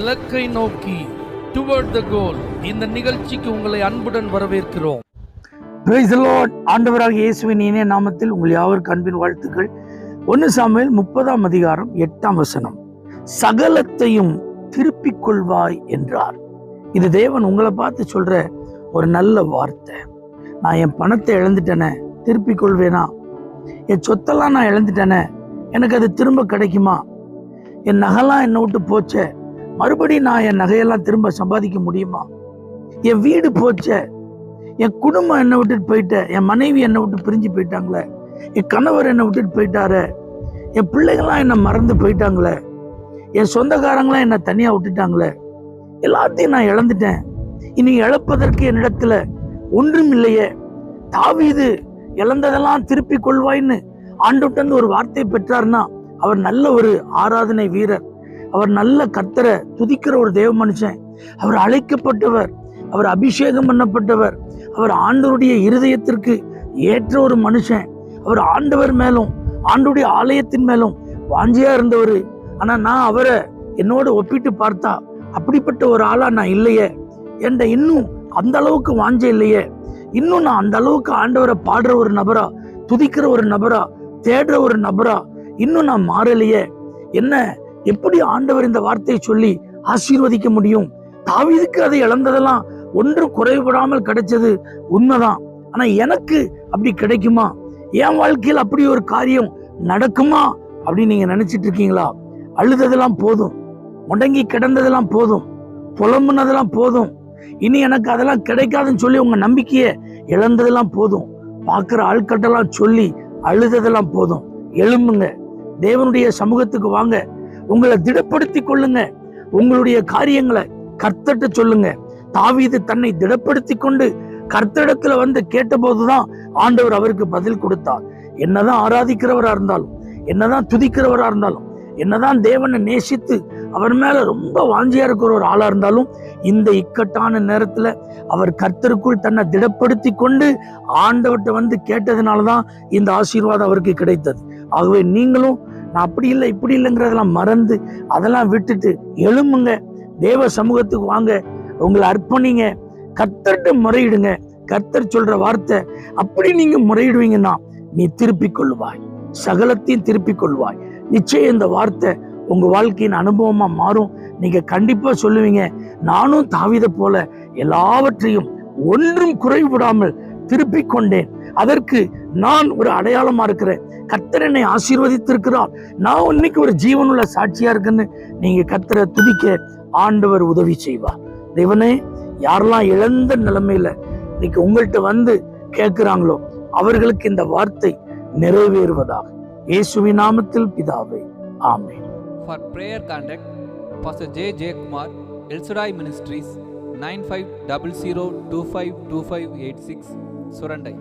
இலக்கை நோக்கி டுவர்ட் த கோல். இந்த நிகழ்ச்சிக்கு உங்களை அன்புடன் வரவேற்கிறோம். Praise the Lord. ஆண்டவராகிய இயேசுவின் இனிய நாமத்தில் உங்கள் யாவருக்கும் அன்பின் வாழ்த்துக்கள். 1 சாமுவேல் 30:8 சகலத்தையும் திருப்பிக் கொள்வாய் என்றார். இது தேவன் உங்களை பார்த்து சொல்ற ஒரு நல்ல வார்த்தை. நான் என் பணத்தை இழந்துட்டேனே, திருப்பிக் கொள்வேனா? என் சொத்தெல்லாம் நான் இழந்துட்டேனே, எனக்கு அது திரும்ப கிடைக்குமா? என் நகைலாம் என்னை விட்டு போச்சே, மறுபடியும் நான் என் நகையெல்லாம் திரும்ப சம்பாதிக்க முடியுமா? என் வீடு போச்சே, என் குடும்பம் என்னை விட்டுட்டு போயிட்ட, என் மனைவி என்னை விட்டு பிரிஞ்சு போயிட்டாங்களே, என் கணவர் என்னை விட்டுட்டு போயிட்டாரு, என் பிள்ளைகள்லாம் என்னை மறந்து போயிட்டாங்களே, என் சொந்தக்காரங்களாம் என்னை தனியா விட்டுட்டாங்களே, எல்லாத்தையும் நான் இழந்துட்டேன், இனி இழப்பதற்கு என்னிடத்துல ஒன்றும் இல்லையே. தாவீது இழந்ததெல்லாம் திருப்பி கொள்வாய்ன்னு ஆண்டவர்ட்ட ஒரு வார்த்தை பெற்றார்னா, அவர் நல்ல ஒரு ஆராதனை வீரர், அவர் நல்ல கர்த்தரை துதிக்கிற ஒரு தேவ மனுஷன், அவர் அழைக்கப்பட்டவர், அவர் அபிஷேகம் பண்ணப்பட்டவர், அவர் ஆண்டவருடைய இருதயத்திற்கு ஏற்ற ஒரு மனுஷன், அவர் ஆண்டவர் மேலும் ஆண்டவருடைய ஆலயத்தின் மேலும் வாஞ்சியா இருந்தவர். ஆனா நான் அவரை என்னோட ஒப்பிட்டு பார்த்தா அப்படிப்பட்ட ஒரு ஆளா நான் இல்லையே, என்ற இன்னும் அந்த அளவுக்கு வாஞ்ச இல்லையே, இன்னும் நான் அந்த அளவுக்கு ஆண்டவரை பாடுற ஒரு நபரா, துதிக்கிற ஒரு நபரா, தேடுற ஒரு நபரா இன்னும் நான் மாறலையே, என்ன எப்படி ஆண்டவர் இந்த வார்த்தையை சொல்லி ஆசீர்வதிக்க முடியும்? தாவீதுக்கு அதை இழந்ததெல்லாம் ஒன்றும் குறைபடாமல் கிடைச்சது உண்மைதான். ஆனா எனக்கு அப்படி கிடைக்குமா? என் வாழ்க்கையில் அப்படி ஒரு காரியம் நடக்குமா அப்படின்னு நீங்க நினைச்சிட்டு இருக்கீங்களா? அழுததெல்லாம் போதும், முடங்கி கிடந்ததெல்லாம் போதும், புலம்புனதெல்லாம் போதும், இனி எனக்கு அதெல்லாம் கிடைக்காதுன்னு சொல்லி உங்க நம்பிக்கையை இழந்ததெல்லாம் போதும், பார்க்கிற ஆட்கட்டெல்லாம் சொல்லி அழுததெல்லாம் போதும். எழும்புங்க, தேவனுடைய சமூகத்துக்கு வாங்க, உங்களை திடப்படுத்தி கொள்ளுங்க, உங்களுடைய காரியங்களை கர்த்தர்ட்ட சொல்லுங்க. தாவீது தன்னை திடப்படுத்தி கொண்டு கர்த்தரிடத்துல வந்து கேட்ட போதுதான் ஆண்டவர் அவருக்கு பதில் கொடுத்தார். என்னதான் ஆராதிக்கிறவரா இருந்தாலும், என்னதான் துதிக்கிறவரா இருந்தாலும், என்னதான் தேவனை நேசித்து அவர் மேல ரொம்ப வாஞ்சியா இருக்கிற ஒரு ஆளா இருந்தாலும், இந்த இக்கட்டான நேரத்துல அவர் கர்த்தருக்குள் தன்னை திடப்படுத்தி கொண்டு ஆண்டவர்கிட்ட வந்து கேட்டதுனாலதான் இந்த ஆசீர்வாதம் அவருக்கு கிடைத்தது. ஆகவே நீங்களும் நான் அப்படி இல்லை இப்படி இல்லைங்கிறதெல்லாம் மறந்து அதெல்லாம் விட்டுட்டு எழும்புங்க, தேவ சமூகத்துக்கு வாங்க, உங்களை அர்ப்பணிங்க, கர்த்தர்கிட்ட முறையிடுங்க. கர்த்தர் சொல்ற வார்த்தை அப்படி நீங்க முறையிடுவீங்கன்னா நீ திருப்பிக் கொள்வாய், சகலத்தையும் திருப்பிக் கொள்வாய். நிச்சயம் இந்த வார்த்தை உங்க வாழ்க்கையின் அனுபவமா மாறும். நீங்க கண்டிப்பா சொல்லுவீங்க, நானும் தாவீதை போல எல்லாவற்றையும் ஒன்றும் குறைவிடாமல் திருப்பிக் கொண்டேன், அதற்கு நான் ஒரு அடையாளமா இருக்கிறேன், கர்த்தர் என்னை ஆசீர்வதித்திருக்கிறார், நான் இன்னைக்கு ஒரு ஜீவனுள்ள சாட்சியா இருக்குன்னு நீங்க கர்த்தரை துதிக்க ஆண்டவர் உதவி செய்வார். தேவனே, யாரெல்லாம் இழந்த நிலைமையில இன்னைக்கு உங்கள்கிட்ட வந்து கேட்கிறாங்களோ அவர்களுக்கு இந்த வார்த்தை நிறைவேறுவதாக இயேசுவின் நாமத்தில் பிதாவே, ஆமென். For prayer contact Pastor J. J. Kumar, El Shaddai Ministries, 9500252586, Surandai.